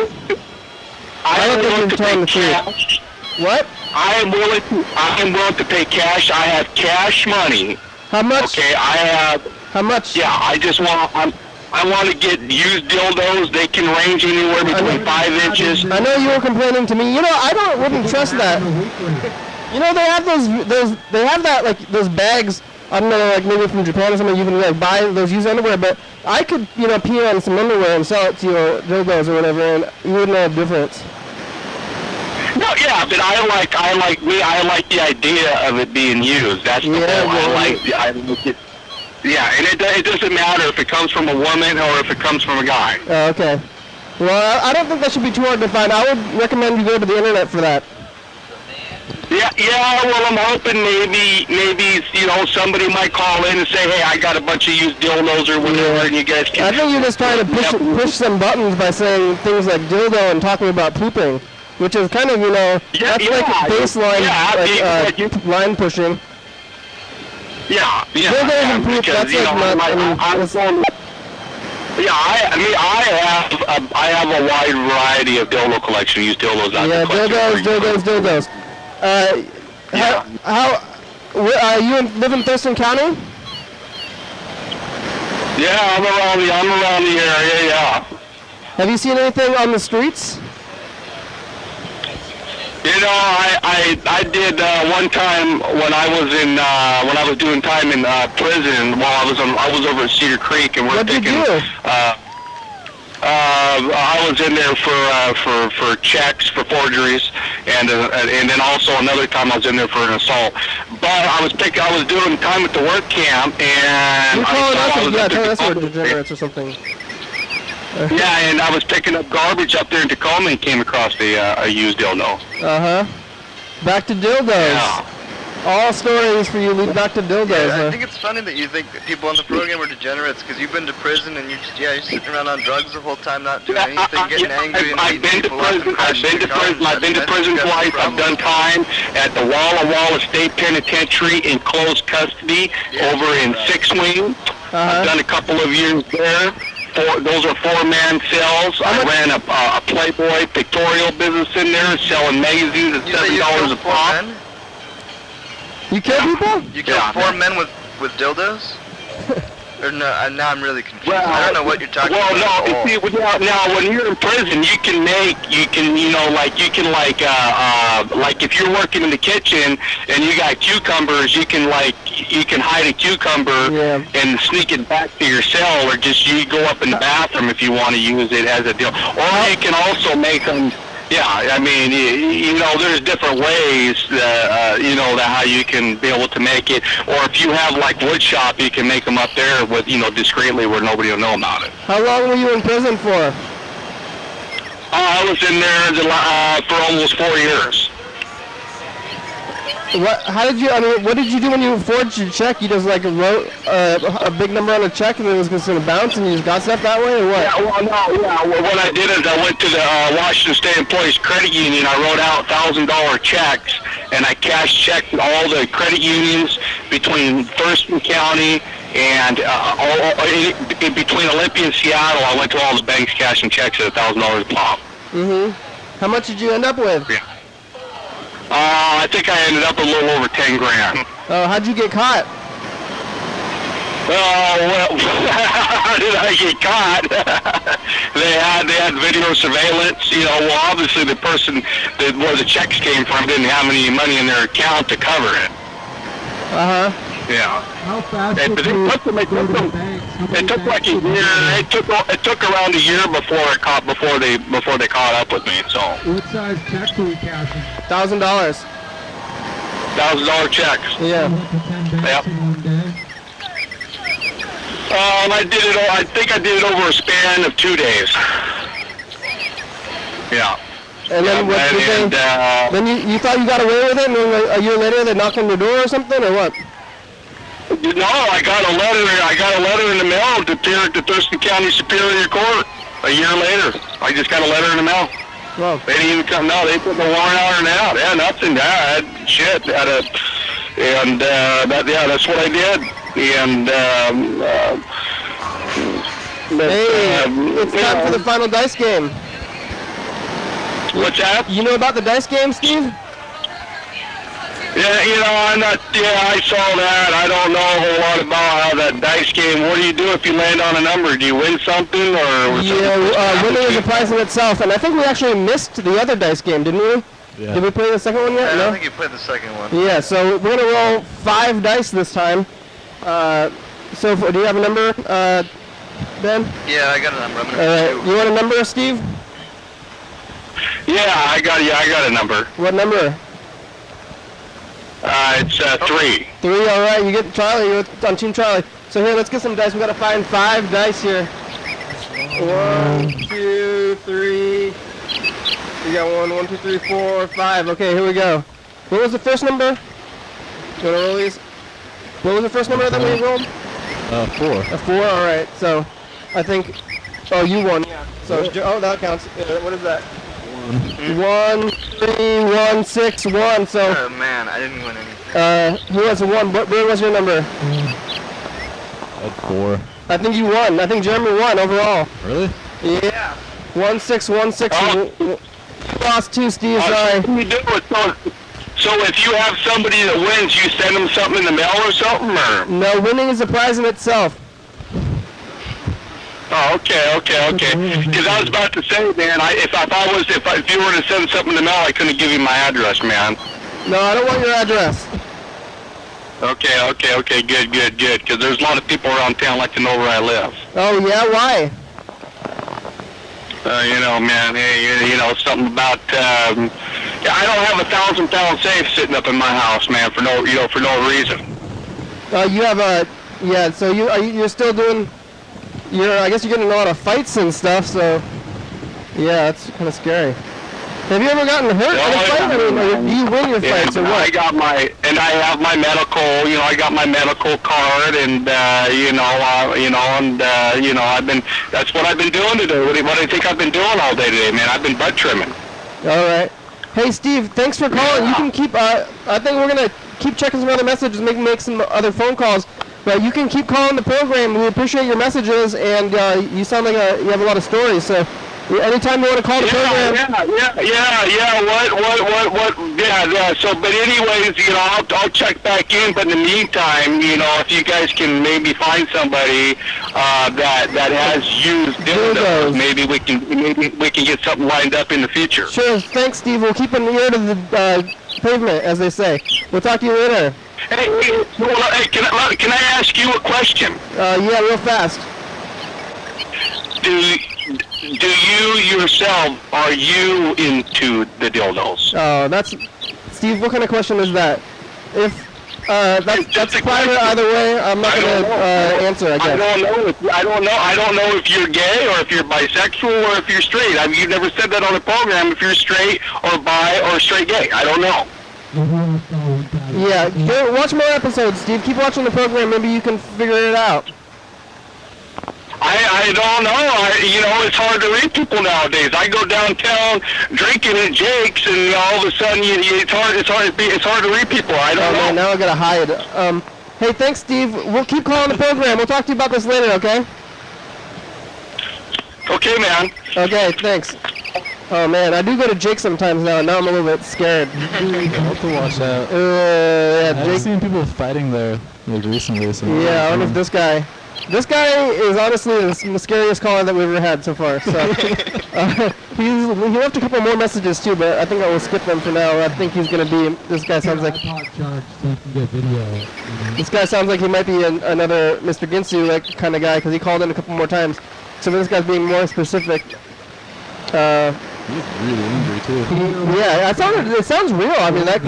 I don't think you're telling the truth. What? I am willing to pay cash. I have cash money. How much? Okay, I have. How much? Yeah, I want to get used dildos. They can range anywhere between 5 inches. I know you were complaining to me. You know, I wouldn't trust that. You know, they have they have that, like, those bags, I don't know, like maybe from Japan or something, you can like buy those used underwear, but I could, you know, pee on some underwear and sell it to you, or dildos or whatever, and you wouldn't know the difference. No, yeah, but I like the idea of it being used. That's the whole. I like it. Yeah, and it doesn't matter if it comes from a woman or if it comes from a guy. Oh, okay. Well, I don't think that should be too hard to find. I would recommend you go to the internet for that. Yeah, well, I'm hoping maybe, you know, somebody might call in and say, hey, I got a bunch of used dildos or whatever, and you guys can... I think you're just trying to push some buttons by saying things like dildo and talking about pooping, which is kind of, you know, that's like baseline, line pushing. Yeah. Dildos and poop, because, that's like I have a wide variety of dildo collection, used dildos out there. Dildos. You live in Thurston County? Yeah, I'm around the area, yeah. Have you seen anything on the streets? You know, I did one time when I was doing time in prison while I was over at Cedar Creek, and What'd you do? I was in there for checks, for forgeries, and then also another time I was in there for an assault. But I was doing time at the work camp, and that's what degenerates or something. Yeah, and I was picking up garbage up there in Tacoma and came across a used dildo. Back to dildos. Yeah. All stories for you lead back to dildos. Yeah, I think it's funny that you think that people on the program are degenerates, because you've been to prison and you're sitting around on drugs the whole time, not doing anything, getting angry and I've been to prison. I've been to prison twice. I've done time at the Walla Walla State Penitentiary in closed custody over in Six Wing. I've done a couple of years there. Those are 4-man cells. I ran a Playboy pictorial business in there, selling magazines at $7 a pop. You kill people? You killed 4 men with dildos? Or no? Now I'm really confused. Well, I don't know what you're talking about. Well, no. Now, when you're in prison, you can if you're working in the kitchen and you got cucumbers, you can hide a cucumber and sneak it back to your cell, or just you go up in the bathroom if you want to use it as a deal. Or you can also make them. Yeah, I mean, you know, there's different ways, you know, that how you can be able to make it. Or if you have, like, wood shop, you can make them up there with, you know, discreetly where nobody will know about it. How long were you in prison for? I was in there for almost 4 years. What did you do when you forged your check? You just like wrote a big number on a check and it was just going to bounce and you just got stuff that way, or what? What I did is I went to the Washington State Employees Credit Union. I wrote out $1,000 checks and I cashed checked all the credit unions between Thurston County and in between Olympia and Seattle. I went to all the banks cashing checks at $1,000 a pop. How much did you end up with? Yeah. I think I ended up a little over 10 grand. Oh, how'd you get caught? Well, how did I get caught? They had video surveillance. You know, well, obviously the person where the checks came from didn't have any money in their account to cover it. Yeah. How fast It took like a year. It took around a year before they caught up with me. So. What size check were you cashing? $1,000. $1,000 checks. Yeah. Yep. I think I did it over a span of 2 days. Yeah. And then then you thought you got away with it, and then a year later they knocked on your door or something, or what? No, I got a letter in the mail to appear at the Thurston County Superior Court a year later. I just got a letter in the mail. Well, they didn't even come. No, they put the warrant out and out. Yeah, nothing. That's what I did. And it's time for the final dice game. What's that? You know about the dice game, Steve? Yeah, you know, I saw that. I don't know a whole lot about how that dice game. What do you do if you land on a number? Do you win something or? Yeah, winning is a prize in itself, and I think we actually missed the other dice game, didn't we? Yeah. Did we play the second one yet? I No? don't think you played the second one. Yeah, so we're gonna roll 5 dice this time. So do you have a number, Ben? Yeah, I got a number. I'm gonna Alright, you want a number, Steve? Yeah, I got a number. What number? It's 3. 3, alright, you get Charlie, you're on Team Charlie. So here, let's get some dice. We gotta find 5 dice here. 1, 2, 3. We got 1, 2, 3, 4, 5. Okay, here we go. What was the first number? You wanna roll these? What was the first number that we rolled? 4. A 4, alright. So, I think, oh, you won. Yeah. So, oh, that counts. What is that? 1, 3, 1, 6, 1. So, Oh man, I didn't win anything. who has a 1? Where was your number? At 4. I think you won. I think Jeremy won overall. Really? Yeah. 1, 6, 1, 6. You lost 2, Steve. Sorry. You do it. So if you have somebody that wins, you send them something in the mail or something, or? No, winning is a prize in itself. Oh, okay. Because I was about to say, man, if you were to send something in the mail, I couldn't give you my address, man. No, I don't want your address. Okay, good. Because there's a lot of people around town like to know where I live. Oh, yeah? Why? You know, man, you know, something about, I don't have a 1,000-pound safe sitting up in my house, man, for no reason. You have a, yeah, so you're still doing, I guess you're getting in a lot of fights and stuff, so, yeah, that's kind of scary. Have you ever gotten hurt in a fight? I mean, or do you win your fights, or what? I have my medical, you know, I got my medical card, and, that's what I've been doing today. What do you think I've been doing all day today, man? I've been butt trimming. All right. Hey, Steve, thanks for calling. You can keep, I think we're going to keep checking some other messages, make some other phone calls. But you can keep calling the program. We appreciate your messages, and you sound like you have a lot of stories. So anytime you want to call the program. Yeah. So, but anyways, you know, I'll check back in. But in the meantime, you know, if you guys can maybe find somebody that has used dildos, maybe we can get something lined up in the future. Sure. Thanks, Steve. We'll keep an ear to the pavement, as they say. We'll talk to you later. Hey, can I ask you a question? Yeah, real fast. Do you yourself, are you into the dildos? Oh, that's... Steve, what kind of question is that? If... that's private either way. I'm not going to answer, I guess. I don't know if you're gay or if you're bisexual or if you're straight. I mean, you've never said that on the program, if you're straight or bi or straight gay. I don't know. Yeah, watch more episodes, Steve. Keep watching the program. Maybe you can figure it out. I don't know. You know, it's hard to read people nowadays. I go downtown drinking at Jake's, and all of a sudden, it's hard to read people. I don't know. Man, now I gotta hide. Hey, thanks, Steve. We'll keep calling the program. We'll talk to you about this later, okay? Okay, man. Okay, thanks. Oh man, I do go to Jake sometimes now. Now I'm a little bit scared. You have to watch out. Yeah, I've seen people fighting there like recently. So yeah, I don't know if this guy is honestly the scariest caller that we've ever had so far. So he left a couple more messages too, but I think I will skip them for now. I think he's gonna be. This guy sounds like. This guy sounds like he might be another Mr. Ginsu like kind of guy because he called in a couple more times. So this guy's being more specific. He's really angry too. Yeah, it sounds real. I mean, that.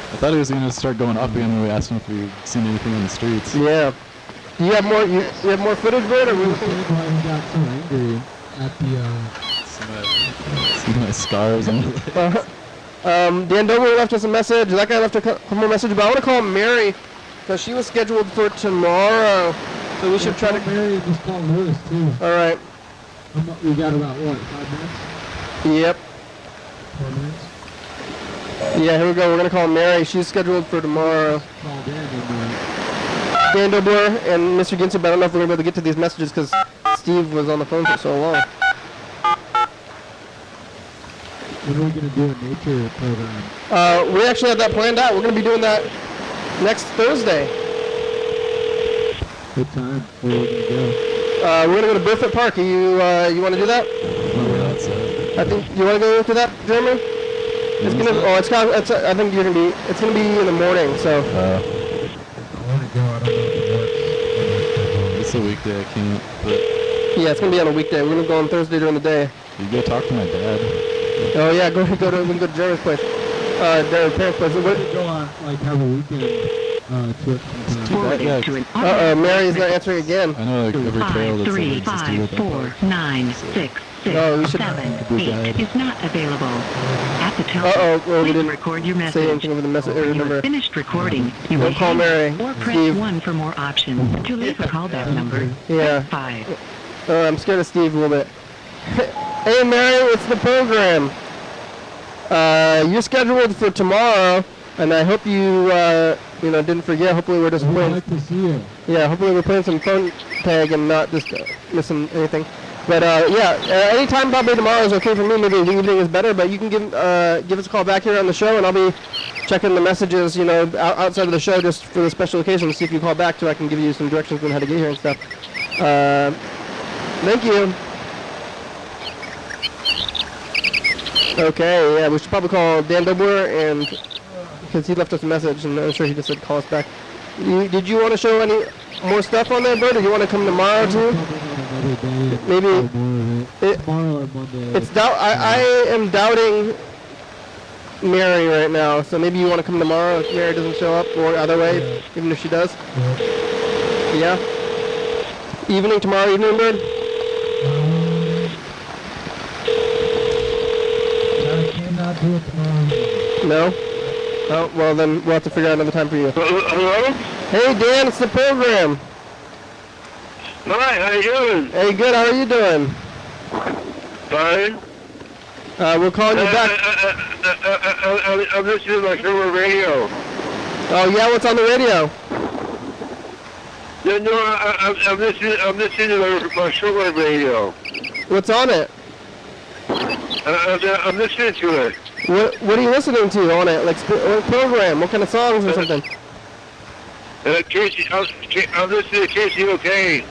I thought he was gonna start going up again when we asked him if we'd seen anything in the streets. Yeah. Do you have more? You have more footage, Berd, or we? He got so angry at the. See my scars. Dan Dover left us a message. That guy left a couple more messages, but I want to call Mary because she was scheduled for tomorrow. So we should try to. Mary just call Lewis too. All right. We got about what, 5 minutes? Yep. 4 minutes. Yeah, here we go. We're gonna call Mary. She's scheduled for tomorrow. Call Dan Dobler and Mr. Ginsu, but I don't know if we're gonna be able to get to these messages because Steve was on the phone for so long. When are we going to do a nature program? We actually have that planned out. We're going to be doing that next Thursday. Good time. Where are we going to go? We're going to go to Burfoot Park. You want to do that? I think you want to go to that, Jeremy? It's gonna. Oh, it's kind of. I think you're gonna be. It's gonna be in the morning. So. I want to go. I don't know if it works. It's a weekday. I can't. But yeah, it's gonna be on a weekday. We're gonna go on Thursday during the day. You go talk to my dad. Oh yeah, we can go to Jeremy's place. Their parents' place. What? Go on, like have a weekend trip sometime. Mary's not answering again. I know, like every trail that's 3, 5, 4, 9, 6, 6, 7, 8 is not available. At the tone, well, we didn't record your say message. anything over the message. When you have finished recording, you will call Mary. or press Steve. 1 for more options. To leave a callback number, Yeah. press 5. I'm scared of Steve a little bit. Hey Mary, it's the program. You're scheduled for tomorrow, and I hope you didn't forget. Hopefully we're just We'd playing. like to see you. Yeah, hopefully we're playing some phone tag and not just missing anything. But anytime probably tomorrow is okay for me. Maybe the evening is better, but you can give us a call back here on the show, and I'll be checking the messages, outside of the show just for the special occasion. See if you call back so I can give you some directions on how to get here and stuff. Thank you. Okay, yeah, we should probably call Dan Dobler, and because he left us a message, and I'm sure he just said call us back. Did you want to show any more stuff on there, Berd? Or do you want to come tomorrow too? Maybe Tomorrow or Monday. it's doubt. I am doubting Mary right now, so maybe you want to come tomorrow if Mary doesn't show up, or other way, even if she does. Yeah. Evening tomorrow evening, Berd. I cannot do it tomorrow. No. Oh well, then we'll have to figure out another time for you. Hello? Hey Dan, it's the program. Hi, how you doing? Hey, good. How are you doing? Fine. We're calling you back. I'm listening to my silver radio. Oh yeah, what's on the radio? No, I'm listening to my silver radio. What's on it? I'm listening to it. What are you listening to on it? Like what program? What kind of songs or something? I'm listening to KCOK.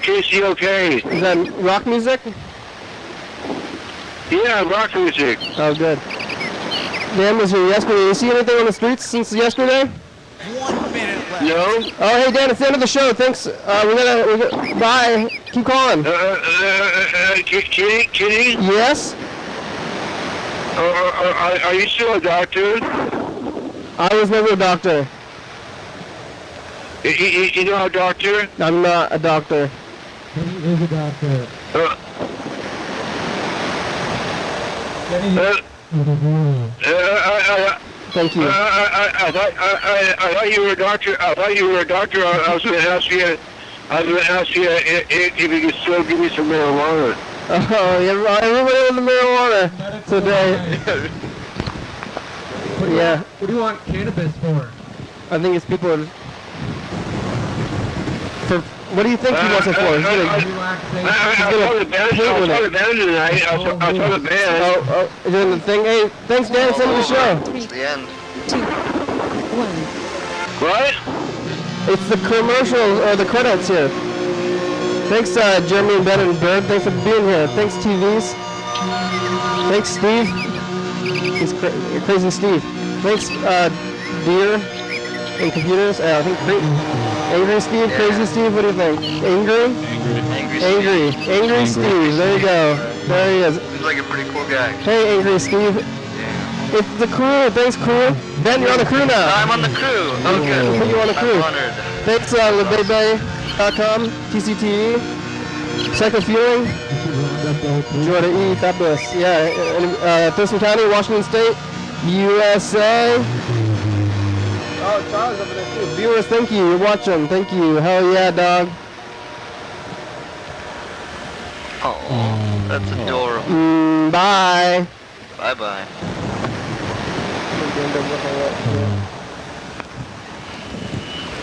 KCOK. Is that rock music? Yeah, rock music. Oh, good. Dan was here yesterday. You see anything on the streets since yesterday? 1 minute left. No. Oh, hey Dan, it's the end of the show. Thanks. We're gonna bye. Keep calling. Kitty? Yes. Are you still a doctor? I was never a doctor. You know a doctor? I'm not a doctor. He is a doctor. Thank you. I thought you were a doctor. I thought you were a doctor. I was going to ask you. If you could still give me some marijuana. Oh, everybody with the marijuana today. Yeah. What do you want cannabis for? I think it's people. What do you think he wants it for? He's gonna saw the band tonight. I saw the band. Oh, doing the thing. Hey, thanks, Dan. It's the end of the show. It's the end. 2, 1. What? It's the commercials or the credits here. Thanks, Jeremy and Ben and Berd. Thanks for being here. Thanks, TVs. Thanks, Steve. He's crazy Steve. Thanks, Deer and computers. I think Angry Steve, Crazy Steve. What do you think? Angry Steve. There you go. There he is. He's like a pretty cool guy. Hey, Angry Steve. It's the crew. Thanks, crew. Ben, you're on the crew now. I'm on the crew. Oh, good. We'll put you on the crew. I'm honored. Thanks, lebebe.com, TCTV, Psychofueling, Jordan E. Fabulous. Yeah, Thurston County, Washington State, USA. Oh, Charles over there too. Viewers, thank you. You're watching. Thank you. Hell yeah, dog. Oh, that's adorable. Bye. Bye-bye.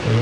Oh,